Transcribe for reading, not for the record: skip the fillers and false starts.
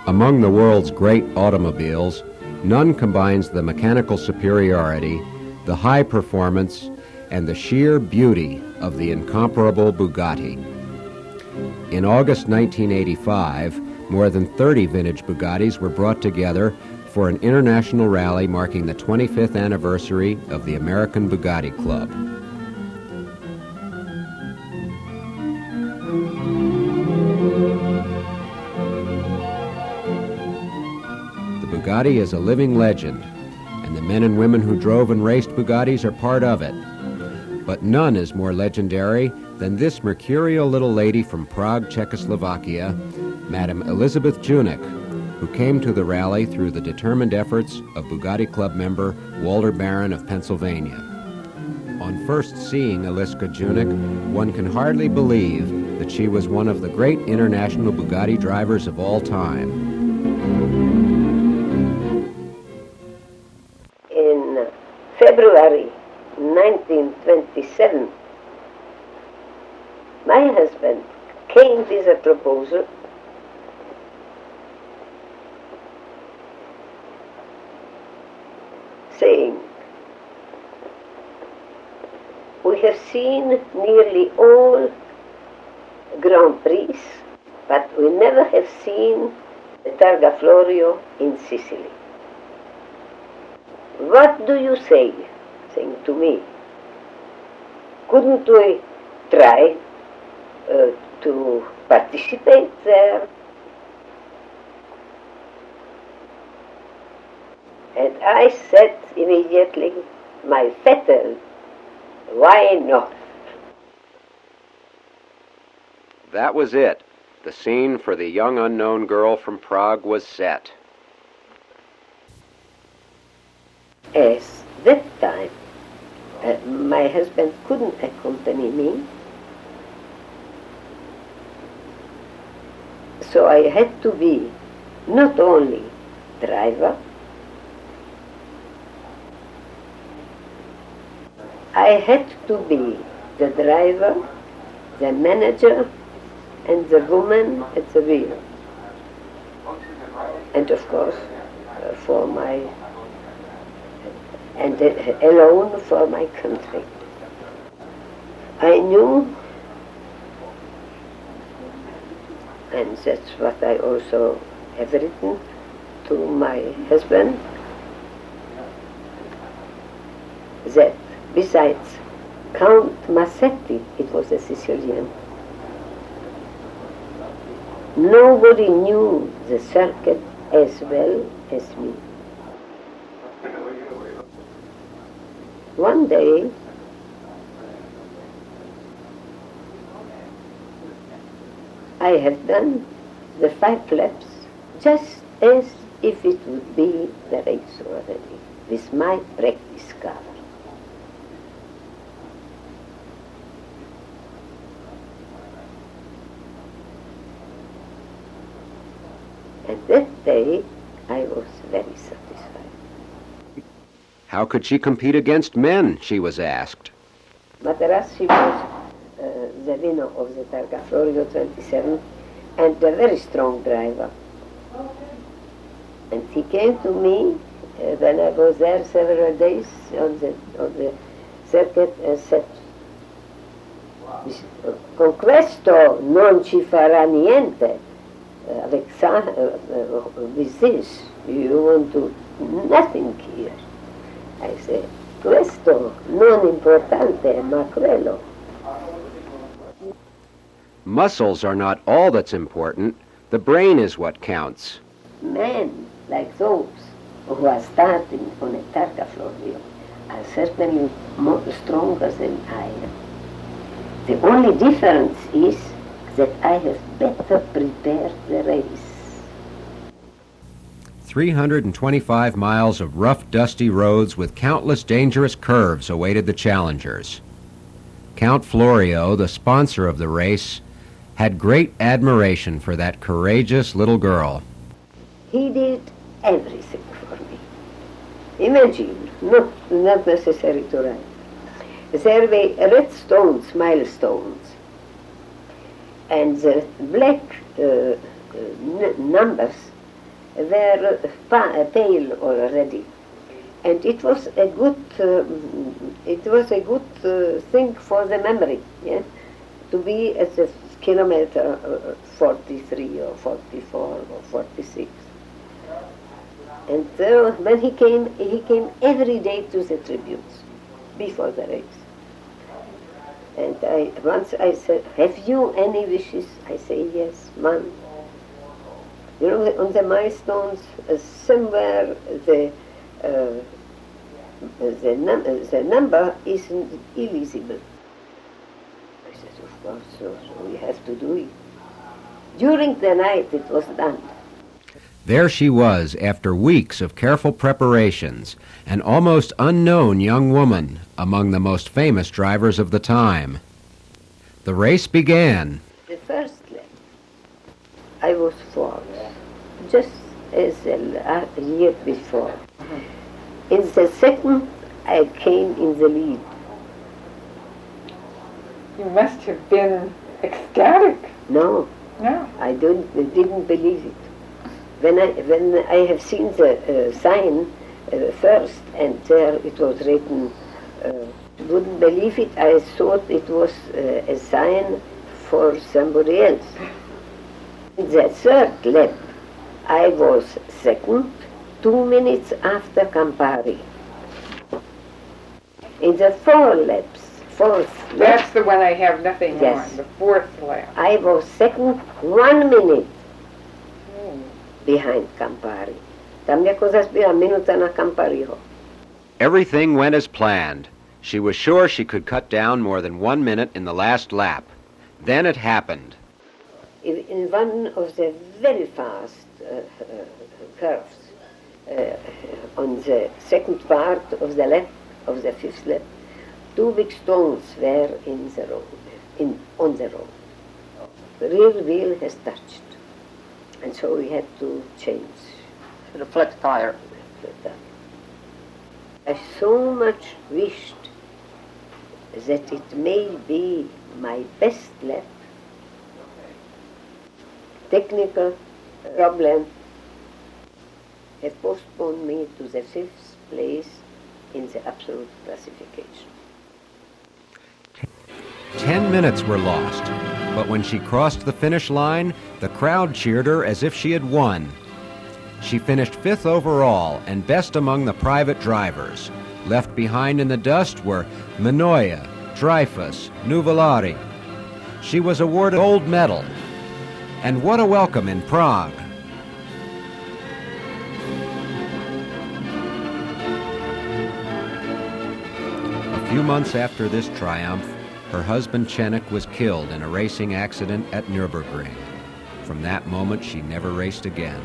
Among the world's great automobiles, none combines the mechanical superiority, the high performance, and the sheer beauty of the incomparable Bugatti. In August 1985, more than 30 vintage Bugattis were brought together for an international rally marking the 25th anniversary of the American Bugatti Club. The Bugatti is a living legend, and the men and women who drove and raced Bugattis are part of it. But none is more legendary than this mercurial little lady from Prague, Czechoslovakia, Madame Elizabeth Junek, who came to the rally through the determined efforts of Bugatti Club member Walter Barron of Pennsylvania. On first seeing Eliška Junek, one can hardly believe that she was one of the great international Bugatti drivers of all time. In February 1927, my husband came with a proposal saying, we have seen nearly all Grand Prix, but we never have seen the Targa Florio in Sicily. What do you say? Saying to me, couldn't we try to participate there? And I said immediately, my Vettel, why not? That was it. The scene for the young unknown girl from Prague was set. As that time, my husband couldn't accompany me, so I had to be not only driver, I had to be the driver, the manager, and the woman at the wheel. And of course, alone for my country. I knew, and that's what I also have written to my husband, that besides Count Massetti, it was a Sicilian, nobody knew the circuit as well as me. One day, I have done the 5 laps just as if it would be the race already, with my practice car. And that day, I was very satisfied. How could she compete against men, she was asked. Materassi was the winner of the Targa Florio 27 and a very strong driver. And he came to me when I was there several days on the circuit and said, con questo non ci farà niente. Alexander, with this, you won't do nothing here. I say, questo non importante, ma quello. Muscles are not all that's important. The brain is what counts. Men like those who are starting on a Targa Florio are certainly more stronger than I am. The only difference is that I have better prepared the race. 325 miles of rough, dusty roads with countless dangerous curves awaited the challengers. Count Florio, the sponsor of the race, had great admiration for that courageous little girl. He did everything for me. Imagine, not necessary to write. There were red stones, milestones, and the black numbers were pale already. And it was a good, thing for the memory, yeah? To be at the kilometer 43 or 44 or 46. And when he came every day to the tributes before the race. And once I said, "Have you any wishes?" I say, "Yes, one." You know, on the milestones, somewhere the number isn't invisible. I said, "Of course, so we have to do it." During the night it was done. There she was, after weeks of careful preparations, an almost unknown young woman among the most famous drivers of the time. The race began. The first lap, I was fourth, just as the year before. In the second, I came in the lead. You must have been ecstatic. No, No. I didn't believe it. When I have seen the sign first, and there it was written, wouldn't believe it, I thought it was a sign for somebody else. In the third lap, I was second, 2 minutes after Campari. In the fourth lap, That's the one I have nothing Yes. on, the fourth lap. I was second, 1 minute behind Campari. Tam cosa spira minuta na Campariho. Everything went as planned. She was sure she could cut down more than 1 minute in the last lap. Then it happened. In one of the very fast curves, on the second part of the lap, of the fifth lap, 2 big stones were on the road. The rear wheel has touched, and so we had to change. The flat tire. I so much wished that it may be my best lap. Technical problem have postponed me to the 5th place in the absolute classification. 10 minutes were lost, but when she crossed the finish line, the crowd cheered her as if she had won. She finished 5th overall and best among the private drivers. Left behind in the dust were Minoia, Dreyfus, Nuvolari. She was awarded a gold medal. And what a welcome in Prague. A few months after this triumph, her husband Junek was killed in a racing accident at Nürburgring. From that moment, she never raced again.